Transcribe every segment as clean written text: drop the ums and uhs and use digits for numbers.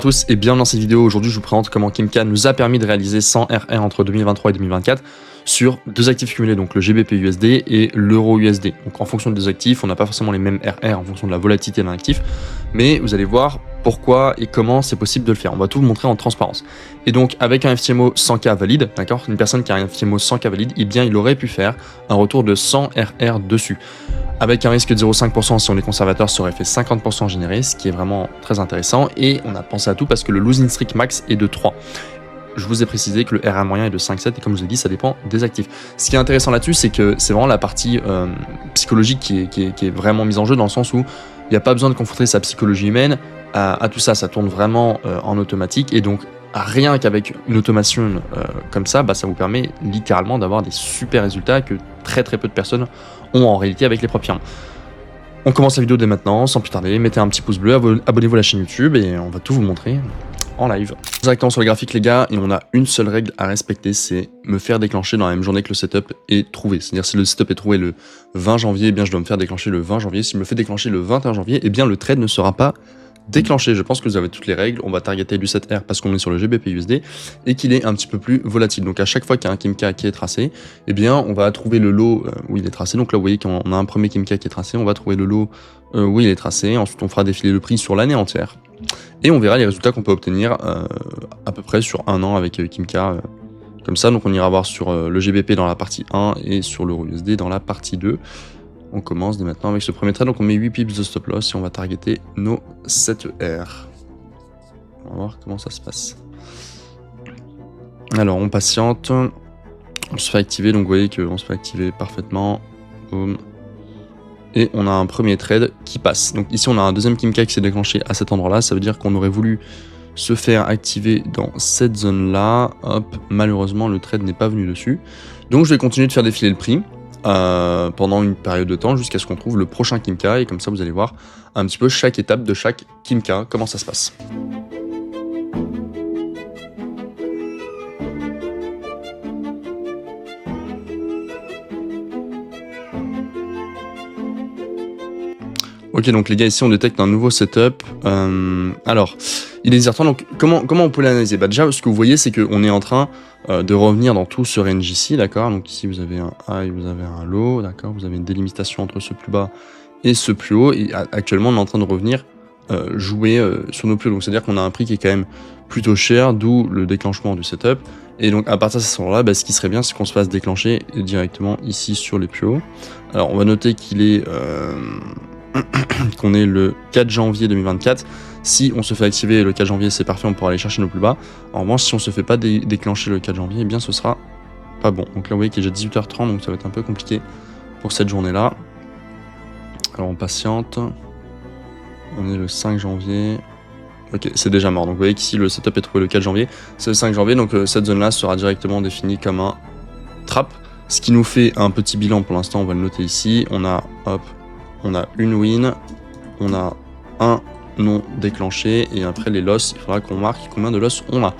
Tous et bienvenue dans cette vidéo. Aujourd'hui je vous présente comment Kimka nous a permis de réaliser 100 RR entre 2023 et 2024 sur deux actifs cumulés, donc le GBP USD et l'euro USD. Donc en fonction des actifs, on n'a pas forcément les mêmes RR en fonction de la volatilité d'un actif, mais vous allez voir pourquoi et comment c'est possible de le faire. On va tout vous montrer en transparence. Et donc avec un FTMO 100K valide, d'accord, une personne qui a un FTMO 100K valide, eh bien il aurait pu faire un retour de 100 RR dessus. Avec un risque de 0,5%, si on est conservateur, ça aurait fait 50% généré, ce qui est vraiment très intéressant. Et on a pensé à tout parce que le losing streak max est de 3. Je vous ai précisé que le RR moyen est de 5,7 et comme je vous ai dit, ça dépend des actifs. Ce qui est intéressant là-dessus, c'est que c'est vraiment la partie psychologique qui est vraiment mise en jeu, dans le sens où il n'y a pas besoin de confronter sa psychologie humaine à tout ça. Ça tourne vraiment en automatique et donc rien qu'avec une automation comme ça, ça vous permet littéralement d'avoir des super résultats que très peu de personnes ont en réalité avec les propres firmes. On commence la vidéo dès maintenant, sans plus tarder, mettez un petit pouce bleu, abonnez-vous à la chaîne YouTube et on va tout vous montrer en live. Directement sur le graphique les gars, et on a une seule règle à respecter, c'est me faire déclencher dans la même journée que le setup est trouvé. C'est-à-dire si le setup est trouvé le 20 janvier, eh bien je dois me faire déclencher le 20 janvier. S'il me fait déclencher le 21 janvier, eh bien le trade ne sera pas déclenché. Je pense que vous avez toutes les règles. On va targeter du 7R parce qu'on est sur le GBP USD et qu'il est un petit peu plus volatile. Donc à chaque fois qu'il y a un Kimka qui est tracé, eh bien on va trouver le lot où il est tracé. Donc là vous voyez qu'on a un premier Kimka qui est tracé, on va trouver le lot où il est tracé. Ensuite on fera défiler le prix sur l'année entière et on verra les résultats qu'on peut obtenir à peu près sur un an avec Kimka comme ça. Donc on ira voir sur le GBP dans la partie 1 et sur l'euro USD dans la partie 2. On commence dès maintenant avec ce premier trade, donc on met 8 pips de stop loss et on va targeter nos 7R. On va voir comment ça se passe. Alors on patiente, on se fait activer, donc vous voyez qu'on se fait activer parfaitement. Boom. Et on a un premier trade qui passe. Donc ici on a un deuxième Kimka qui s'est déclenché à cet endroit là, ça veut dire qu'on aurait voulu se faire activer dans cette zone là. Hop, malheureusement le trade n'est pas venu dessus. Donc je vais continuer de faire défiler le prix pendant une période de temps jusqu'à ce qu'on trouve le prochain Kimka et comme ça vous allez voir un petit peu chaque étape de chaque Kimka, comment ça se passe. Ok, donc les gars, ici on détecte un nouveau setup. Alors, il est désertant, donc comment on peut l'analyser? Déjà, ce que vous voyez, c'est qu'on est en train de revenir dans tout ce range ici, d'accord? Donc ici, vous avez un high, vous avez un low, d'accord? Vous avez une délimitation entre ce plus bas et ce plus haut. Et actuellement, on est en train de revenir jouer sur nos plus hauts. Donc c'est-à-dire qu'on a un prix qui est quand même plutôt cher, d'où le déclenchement du setup. Et donc à partir de ce moment-là, ce qui serait bien, c'est qu'on se fasse déclencher directement ici sur les plus hauts. Alors on va noter qu'il est... qu'on est le 4 janvier 2024. Si on se fait activer le 4 janvier, c'est parfait, on pourra aller chercher nos plus bas. En revanche, si on se fait pas déclencher le 4 janvier, eh bien ce sera pas bon. Donc là, vous voyez qu'il est déjà 18h30, donc ça va être un peu compliqué pour cette journée-là. Alors on patiente. On est le 5 janvier. Ok, c'est déjà mort. Donc vous voyez qu'ici, le setup est trouvé le 4 janvier. C'est le 5 janvier, donc cette zone-là sera directement définie comme un trap. Ce qui nous fait un petit bilan pour l'instant, on va le noter ici. On a, hop, on a une win, on a un non déclenché, et après les loss, il faudra qu'on marque combien de loss on a.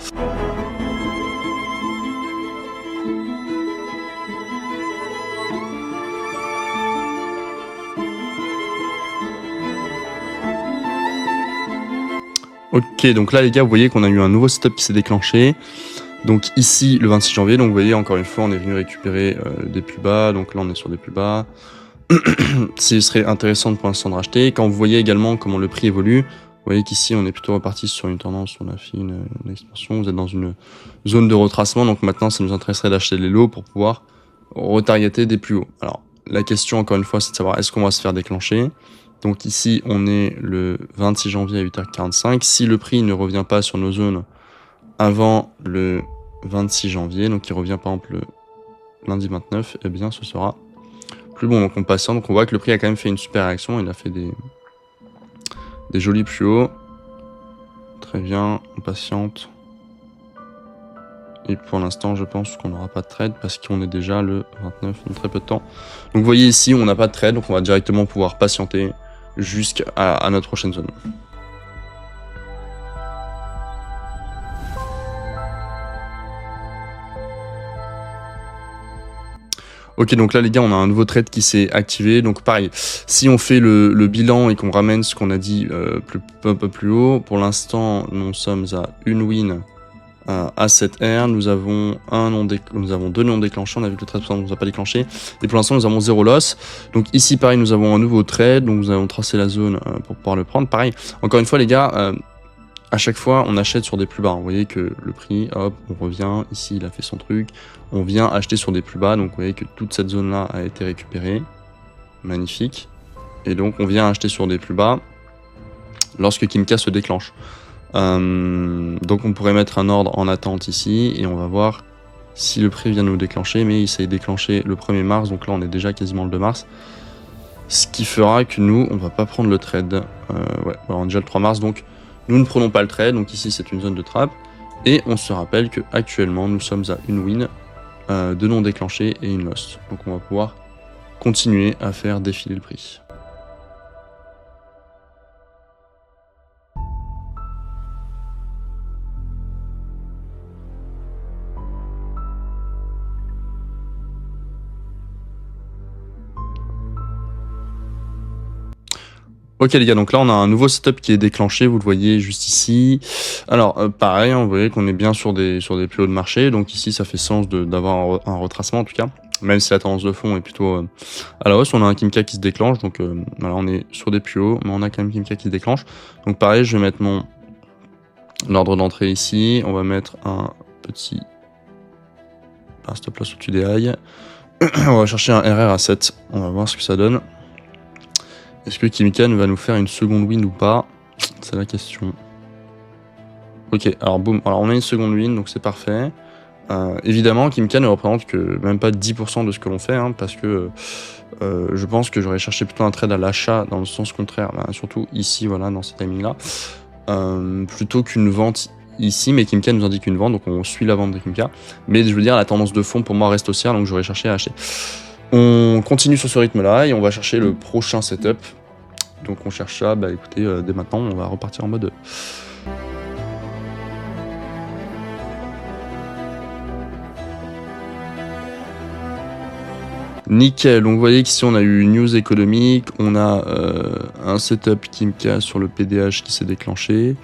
Ok, donc là les gars, vous voyez qu'on a eu un nouveau setup qui s'est déclenché. Donc ici, le 26 janvier, donc vous voyez, encore une fois, on est venu récupérer des plus bas, donc là on est sur des plus bas. Ce serait intéressant pour l'instant de racheter. Quand vous voyez également comment le prix évolue, vous voyez qu'ici on est plutôt reparti sur une tendance, on a fait une expansion, vous êtes dans une zone de retracement, donc maintenant ça nous intéresserait d'acheter les lots pour pouvoir retargeter des plus hauts. Alors la question encore une fois c'est de savoir est-ce qu'on va se faire déclencher. Donc ici on est le 26 janvier à 8h45, si le prix ne revient pas sur nos zones avant le 26 janvier, donc il revient par exemple le lundi 29, eh bien ce sera plus bon. Donc on patiente, donc on voit que le prix a quand même fait une super réaction, il a fait des jolis plus hauts. Très bien, on patiente. Et pour l'instant, je pense qu'on n'aura pas de trade parce qu'on est déjà le 29, donc très peu de temps. Donc vous voyez ici, on n'a pas de trade, donc on va directement pouvoir patienter jusqu'à notre prochaine zone. Ok, donc là les gars, on a un nouveau trade qui s'est activé. Donc pareil, si on fait le bilan et qu'on ramène ce qu'on a dit un peu plus haut, pour l'instant, nous sommes à une win à 7R. Nous avons deux non déclenchés. On a vu que le trade ne nous a pas déclenché. Et pour l'instant, nous avons 0 loss. Donc ici, pareil, nous avons un nouveau trade. Donc nous avons tracé la zone pour pouvoir le prendre. Pareil, encore une fois les gars, à chaque fois, on achète sur des plus bas. Vous voyez que le prix, hop, on revient. Ici, il a fait son truc. On vient acheter sur des plus bas. Donc, vous voyez que toute cette zone-là a été récupérée. Magnifique. Et donc, on vient acheter sur des plus bas lorsque Kimca se déclenche. Donc, on pourrait mettre un ordre en attente ici. Et on va voir si le prix vient nous déclencher. Mais il s'est déclenché le 1er mars. Donc là, on est déjà quasiment le 2 mars. Ce qui fera que nous, on va pas prendre le trade. Ouais, on est déjà le 3 mars. Donc, nous ne prenons pas le trade, donc ici c'est une zone de trap. Et on se rappelle que actuellement nous sommes à une win, deux non déclenchés et une lost. Donc on va pouvoir continuer à faire défiler le prix. Ok les gars, donc là on a un nouveau setup qui est déclenché, vous le voyez juste ici. Alors pareil, vous voyez qu'on est bien sur des plus hauts de marché, donc ici ça fait sens d'avoir un retracement en tout cas, même si la tendance de fond est plutôt à la hausse. On a un Kimca qui se déclenche, donc voilà, on est sur des plus hauts, mais on a quand même Kimca qui se déclenche. Donc pareil, je vais mettre mon ordre d'entrée ici, on va mettre un stop loss au-dessus des highs. On va chercher un RR à 7, on va voir ce que ça donne. Est-ce que Kimcan va nous faire une seconde win ou pas? C'est la question. Ok, alors boum, alors on a une seconde win, donc c'est parfait. Évidemment, Kimcan ne représente que même pas 10% de ce que l'on fait, hein, parce que je pense que j'aurais cherché plutôt un trade à l'achat dans le sens contraire, surtout ici, voilà, dans ce timing-là, plutôt qu'une vente ici, mais Kimca nous indique une vente, donc on suit la vente de Kimca. Mais je veux dire, la tendance de fond pour moi reste haussière, donc j'aurais cherché à acheter. On continue sur ce rythme-là et on va chercher le prochain setup. Donc on cherche ça, bah écoutez, dès maintenant, on va repartir en mode... Nickel, donc vous voyez qu'ici on a eu une news économique, on a un setup Kimca sur le PDH qui s'est déclenché.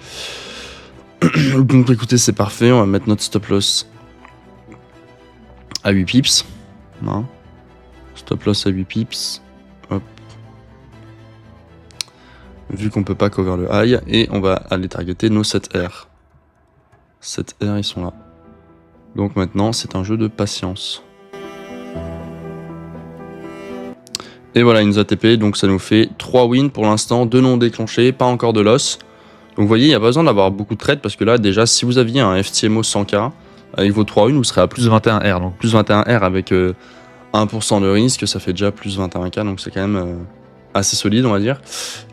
Donc écoutez, c'est parfait, on va mettre notre stop loss à 8 pips. Hein. Stop loss à 8 pips. Hop. Vu qu'on peut pas cover le high, et on va aller targeter nos 7R. 7R, ils sont là. Donc maintenant, c'est un jeu de patience. Et voilà, il nous a TP, donc ça nous fait 3 wins pour l'instant, 2 non déclenchés, pas encore de loss. Donc vous voyez, il n'y a pas besoin d'avoir beaucoup de trades, parce que là, déjà, si vous aviez un FTMO 100K, avec vos 3 wins, vous serez à plus 21R. Donc plus 21R avec 1% de risque, ça fait déjà plus 21K, donc c'est quand même assez solide, on va dire.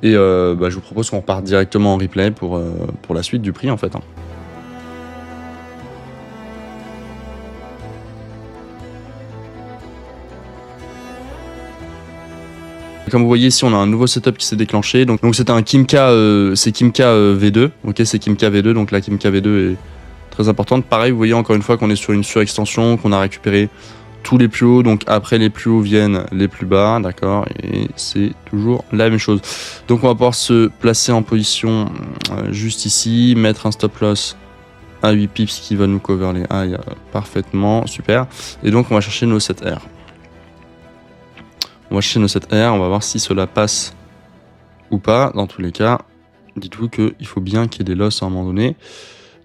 Et je vous propose qu'on reparte directement en replay pour la suite du prix, en fait. Hein. Comme vous voyez ici, on a un nouveau setup qui s'est déclenché. Donc c'est un Kimca, c'est Kimca V2. Ok, c'est Kimca V2, donc la Kimca V2 est très importante. Pareil, vous voyez encore une fois qu'on est sur une surextension, qu'on a récupéré tous les plus hauts. Donc après les plus hauts viennent les plus bas, d'accord. Et c'est toujours la même chose. Donc on va pouvoir se placer en position juste ici, mettre un stop loss à 8 pips qui va nous cover les highs parfaitement, super. Et donc on va chercher nos 7R. On va chercher nos 7R, on va voir si cela passe ou pas. Dans tous les cas, dites-vous qu'il faut bien qu'il y ait des losses à un moment donné.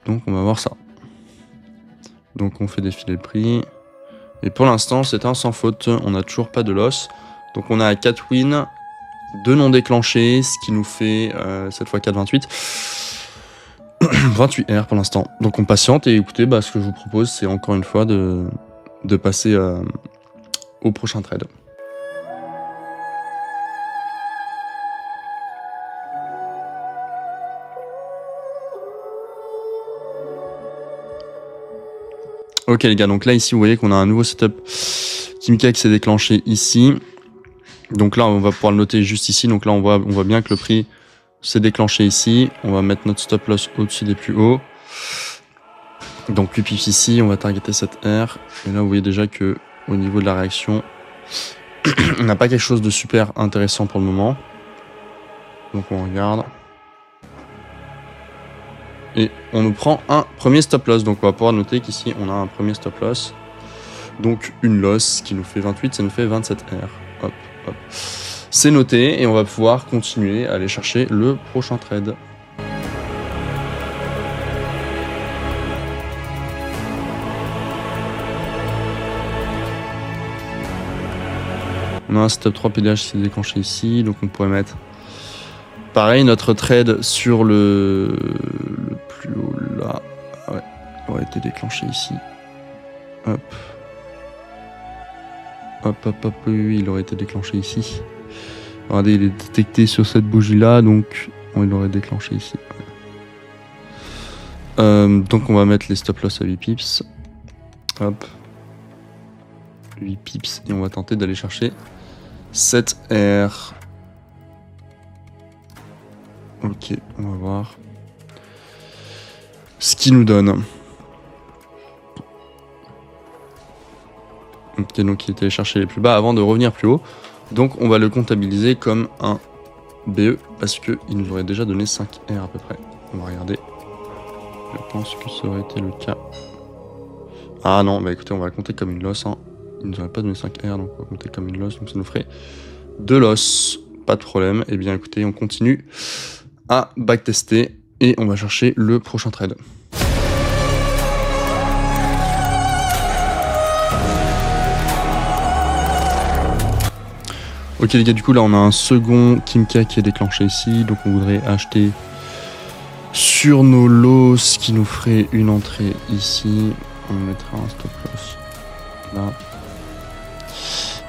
Donc on va voir ça. Donc on fait défiler le prix. Et pour l'instant, c'est un sans faute. On n'a toujours pas de loss. Donc on a 4 wins, 2 non déclenchés, ce qui nous fait cette fois 4, 28. 28R pour l'instant. Donc on patiente et écoutez, ce que je vous propose, c'est encore une fois de passer au prochain trade. Ok les gars, donc là ici vous voyez qu'on a un nouveau setup Kimca qui s'est déclenché ici. Donc là on va pouvoir le noter juste ici. Donc là on voit bien que le prix s'est déclenché ici. On va mettre notre stop loss au-dessus des plus hauts. Donc 8 pips ici, on va targeter cette R. Et là vous voyez déjà que au niveau de la réaction, On n'a pas quelque chose de super intéressant pour le moment. Donc on regarde. Et on nous prend un premier stop loss. Donc on va pouvoir noter qu'ici on a un premier stop loss. Donc une loss qui nous fait 28, ça nous fait 27 R. Hop, hop. C'est noté et on va pouvoir continuer à aller chercher le prochain trade. On a un stop 3 PDH qui s'est déclenché ici, donc on pourrait mettre pareil notre trade sur le plus haut là. Ouais, il aurait été déclenché ici. Hop. Hop, hop, hop, oui, il aurait été déclenché ici. Regardez, il est détecté sur cette bougie là, donc il l'aurait déclenché ici. Donc on va mettre les stop loss à 8 pips. Hop. 8 pips et on va tenter d'aller chercher 7 R. Ok, on va voir ce qu'il nous donne. Ok, donc il était allé chercher les plus bas avant de revenir plus haut. Donc on va le comptabiliser comme un BE parce qu'il nous aurait déjà donné 5 R à peu près. On va regarder. Je pense que ça aurait été le cas. Ah non, bah écoutez, on va le compter comme une loss. Hein. Il nous aurait pas donné 5 R, donc on va compter comme une loss. Donc ça nous ferait 2 loss. Pas de problème. Et bien écoutez, on continue à backtester et on va chercher le prochain trade. Ok les gars, du coup là on a un second Kimca qui est déclenché ici, donc on voudrait acheter sur nos lots, ce qui nous ferait une entrée ici. On mettra un stop loss là.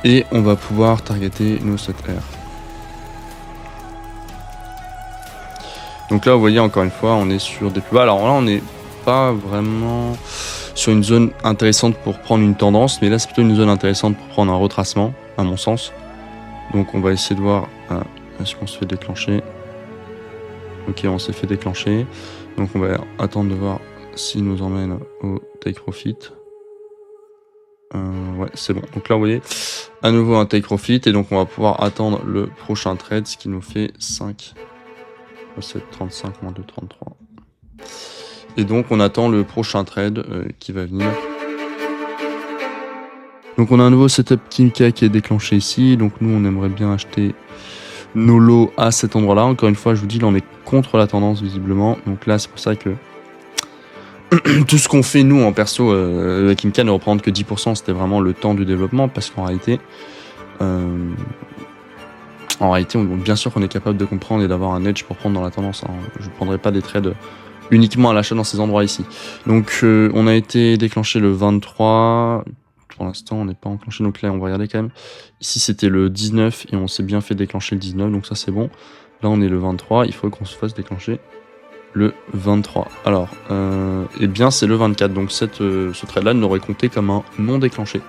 Et on va pouvoir targeter nos 7R. Donc là vous voyez encore une fois on est sur des plus bas. Alors là on n'est pas vraiment sur une zone intéressante pour prendre une tendance, mais là c'est plutôt une zone intéressante pour prendre un retracement à mon sens. Donc on va essayer de voir est-ce qu'on se fait déclencher. Ok, on s'est fait déclencher. Donc on va attendre de voir s'il nous emmène au take profit. Ouais, c'est bon. Donc là, vous voyez, à nouveau un take profit. Et donc on va pouvoir attendre le prochain trade, ce qui nous fait 5. 7, 35, moins 2, 33. Et donc on attend le prochain trade qui va venir. Donc on a un nouveau setup Kimca qui est déclenché ici. Donc nous on aimerait bien acheter nos lots à cet endroit là. Encore une fois je vous dis là on est contre la tendance visiblement. Donc là c'est pour ça que tout ce qu'on fait nous en perso avec Kimca ne représente que 10%. C'était vraiment le temps du développement. Parce qu'en réalité bien sûr qu'on est capable de comprendre et d'avoir un edge pour prendre dans la tendance. Hein. Je ne prendrai pas des trades uniquement à l'achat dans ces endroits ici. Donc on a été déclenché le 23. Pour l'instant, on n'est pas enclenché, donc là, on va regarder quand même. Ici, c'était le 19 et on s'est bien fait déclencher le 19, donc ça, c'est bon. Là, on est le 23, il faut qu'on se fasse déclencher le 23. Alors, eh bien, c'est le 24, donc ce trade-là n'aurait compté comme un non déclenché.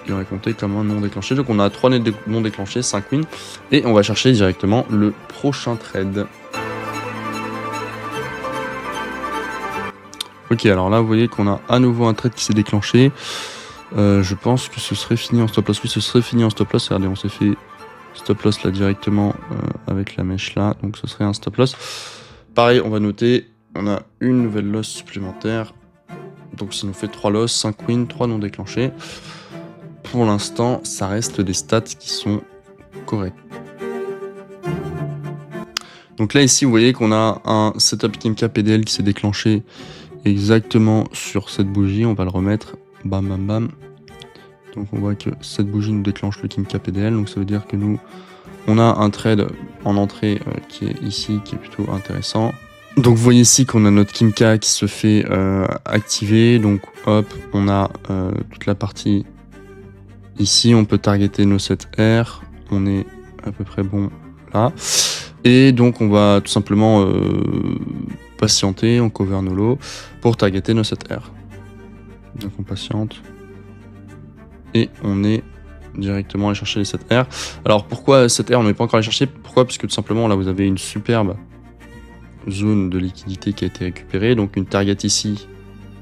Il aurait compté comme un non déclenché, donc on a 3 non déclenchés, 5 wins, et on va chercher directement le prochain trade. Ok, alors là, vous voyez qu'on a à nouveau un trade qui s'est déclenché. Je pense que ce serait fini en stop loss. Oui, ce serait fini en stop loss. Regardez, on s'est fait stop loss là directement avec la mèche là. Donc ce serait un stop loss. Pareil, on va noter, on a une nouvelle loss supplémentaire. Donc ça nous fait 3 loss, 5 wins, 3 non déclenchés. Pour l'instant, ça reste des stats qui sont corrects. Donc là, ici, vous voyez qu'on a un setup Kimca PDL qui s'est déclenché exactement sur cette bougie. On va le remettre. Bam, bam, bam. Donc on voit que cette bougie nous déclenche le Kimca PDL. Donc ça veut dire que nous, on a un trade en entrée qui est ici, qui est plutôt intéressant. Donc vous voyez ici qu'on a notre Kimca qui se fait activer. Donc hop, on a toute la partie ici. On peut targeter nos 7R. On est à peu près bon là. Et donc on va tout simplement patienter, on cover nos lots pour targeter nos 7R. Donc on patiente. Et on est directement allé chercher les 7R. Alors pourquoi 7R on n'est pas encore allé chercher? Pourquoi? Parce que tout simplement là vous avez une superbe zone de liquidité qui a été récupérée. Donc une target ici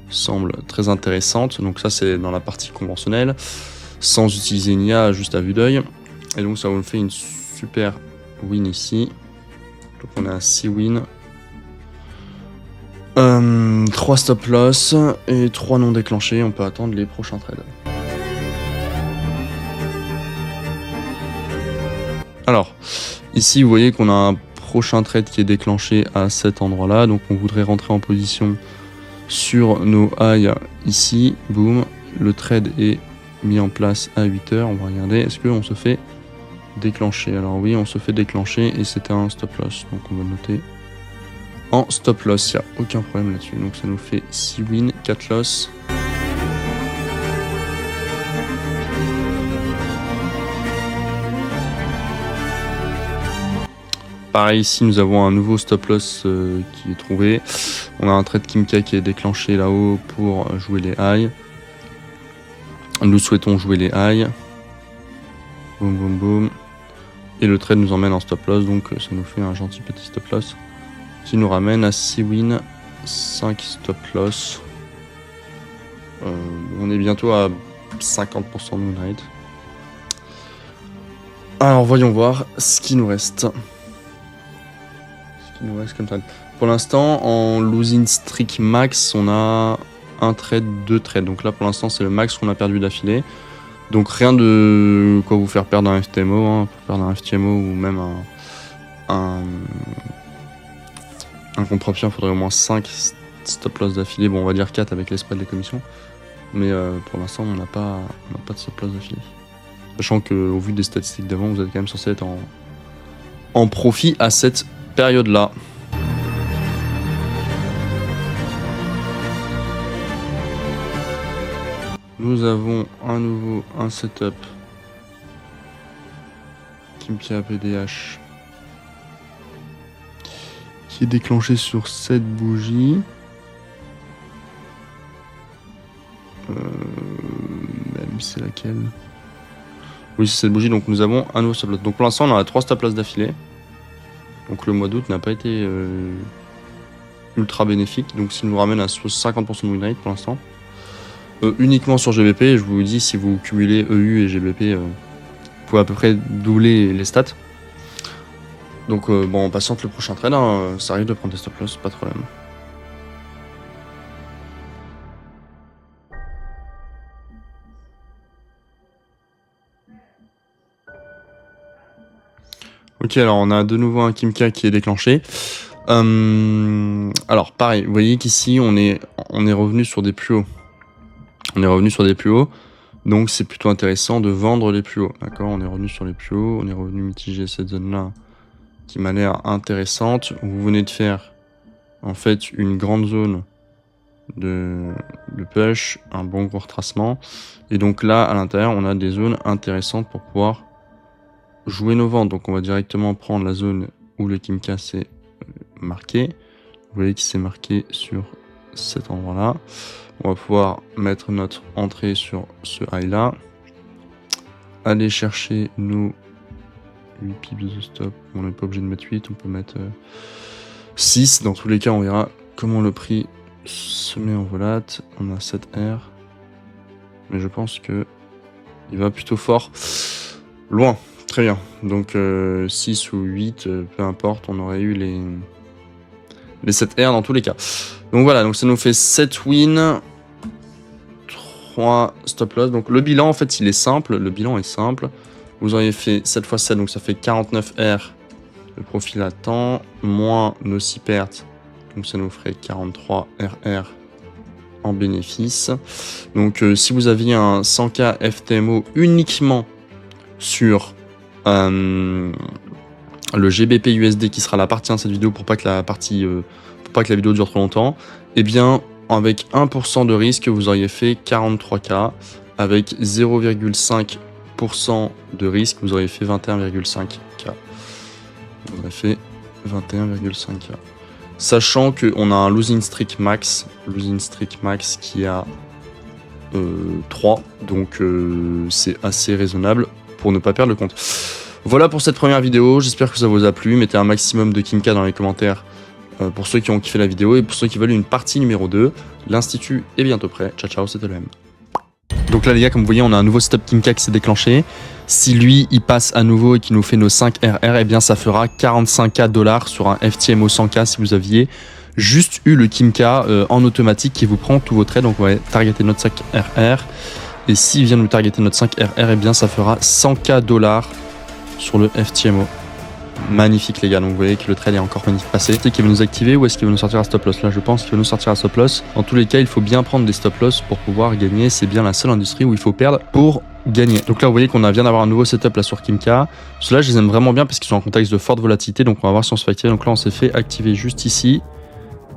semble très intéressante. Donc ça c'est dans la partie conventionnelle. sans utiliser une IA, juste à vue d'œil. Et donc ça vous fait une super win ici. Donc on a 6 wins. 3 stop loss et 3 non déclenchés. On peut attendre les prochains trades. Alors, ici vous voyez qu'on a un prochain trade qui est déclenché à cet endroit-là. Donc on voudrait rentrer en position sur nos highs ici. Boum. Le trade est mis en place à 8 heures. On va regarder. Est-ce qu'on se fait déclencher? Alors oui, on se fait déclencher et c'était un stop loss. Donc on va noter en stop loss. Il n'y a aucun problème là-dessus. Donc ça nous fait 6 wins, 4 loss. Pareil ici, nous avons un nouveau stop loss qui est trouvé. On a un trade Kimca qui est déclenché là-haut pour jouer les highs. Nous souhaitons jouer les highs. Boum, boum, boum. Et le trade nous emmène en stop loss, donc ça nous fait un gentil petit stop loss qui nous ramène à 6 wins, 5 stop loss. On est bientôt à 50% de moonlight. Alors voyons voir ce qui nous reste. Comme ça. Pour l'instant, en losing streak max, on a un trade, 2 trades. Donc là, pour l'instant, c'est le max qu'on a perdu d'affilée. Donc rien de quoi vous faire perdre un FTMO, hein. Pour perdre un FTMO ou même un contre option, il faudrait au moins 5 stop loss d'affilée. Bon, on va dire 4 avec les spreads des commissions. Mais pour l'instant, on n'a pas de stop loss d'affilée. Sachant qu'au vu des statistiques d'avant, vous êtes quand même censé être en profit à cette période-là. Nous avons à nouveau un setup Kimca PDH qui est déclenché sur cette bougie. Même c'est laquelle? Oui, c'est cette bougie. Donc nous avons un nouveau stop loss. Donc pour l'instant, on a 3 stop loss d'affilée. Donc le mois d'août n'a pas été ultra bénéfique. Donc ça nous ramène à 50% de win rate pour l'instant. Uniquement sur GBP, je vous dis, si vous cumulez EU et GBP, vous pouvez à peu près doubler les stats. Donc bon, on patiente le prochain trade, hein, ça arrive de prendre des stop loss, pas de problème. Ok, alors on a de nouveau un Kimca qui est déclenché. Alors pareil, vous voyez qu'ici on est revenu sur des plus hauts. Donc c'est plutôt intéressant de vendre les plus hauts. D'accord, on est revenu sur les plus hauts, on est revenu mitiger cette zone-là qui m'a l'air intéressante. Vous venez de faire en fait une grande zone de push, un bon gros retracement. Et donc là, à l'intérieur, on a des zones intéressantes pour pouvoir jouer nos ventes. Donc on va directement prendre la zone où le Kimca s'est marqué. Vous voyez qu'il s'est marqué sur cet endroit-là. On va pouvoir mettre notre entrée sur ce high-là. Aller chercher nos 8 pips de stop. On n'est pas obligé de mettre 8, on peut mettre 6. Dans tous les cas, on verra comment le prix se met en volate. On a 7R. Mais je pense que il va plutôt fort. Loin. Très bien. Donc 6 ou 8, peu importe, on aurait eu les 7R dans tous les cas. Donc voilà, donc ça nous fait 7 wins, 3 stop loss. Donc le bilan, en fait, il est simple. Le bilan est simple. Vous auriez fait 7 x 7, donc ça fait 49 R de profil à temps, moins nos 6 pertes. Donc ça nous ferait 43 RR en bénéfice. Donc si vous aviez un 100K FTMO uniquement sur le GBP USD qui sera la partie de cette vidéo pour pas que la vidéo dure trop longtemps, et bien avec 1% de risque vous auriez fait 43K, avec 0,5% de risque vous auriez fait 21,5K. Vous aurez fait 21,5K. Sachant qu'on a un losing streak max qui a 3, donc c'est assez raisonnable pour ne pas perdre le compte. Voilà pour cette première vidéo, j'espère que ça vous a plu. Mettez un maximum de Kimca dans les commentaires pour ceux qui ont kiffé la vidéo et pour ceux qui veulent une partie numéro 2. L'Institut est bientôt prêt. Ciao ciao, c'était le M. Donc là les gars, comme vous voyez, on a un nouveau stop Kimca qui s'est déclenché. Si lui il passe à nouveau et qu'il nous fait nos 5 RR, eh bien ça fera 45K $ sur un FTMO 100K si vous aviez juste eu le Kimca en automatique qui vous prend tous vos trades. Donc on va targeter notre 5 RR. Et s'il vient nous targeter notre 5 RR, eh bien ça fera 100K $ sur le FTMO. Magnifique les gars, donc vous voyez que le trade est encore magnifique passé. Est-ce qu'il va nous activer ou est-ce qu'il va nous sortir à stop loss? Là je pense qu'il va nous sortir à stop loss. Dans tous les cas il faut bien prendre des stop loss pour pouvoir gagner. C'est bien la seule industrie où il faut perdre pour gagner. Donc là vous voyez qu'on vient d'avoir un nouveau setup là sur Kimca. Ceux-là je les aime vraiment bien parce qu'ils sont en contexte de forte volatilité. Donc on va voir si on se fait activer. Donc là on s'est fait activer juste ici.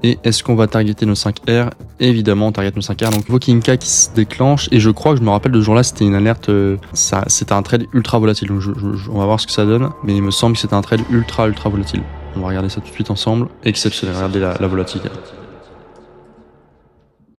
Et est-ce qu'on va targeter nos 5R? Évidemment, on target nos 5R. Donc, nouveau Kimca qui se déclenche. Et je crois que je me rappelle de ce jour-là, c'était une alerte. C'était un trade ultra volatile. Donc, on va voir ce que ça donne. Mais il me semble que c'était un trade ultra volatile. On va regarder ça tout de suite ensemble. Exceptionnel. Regardez la volatilité.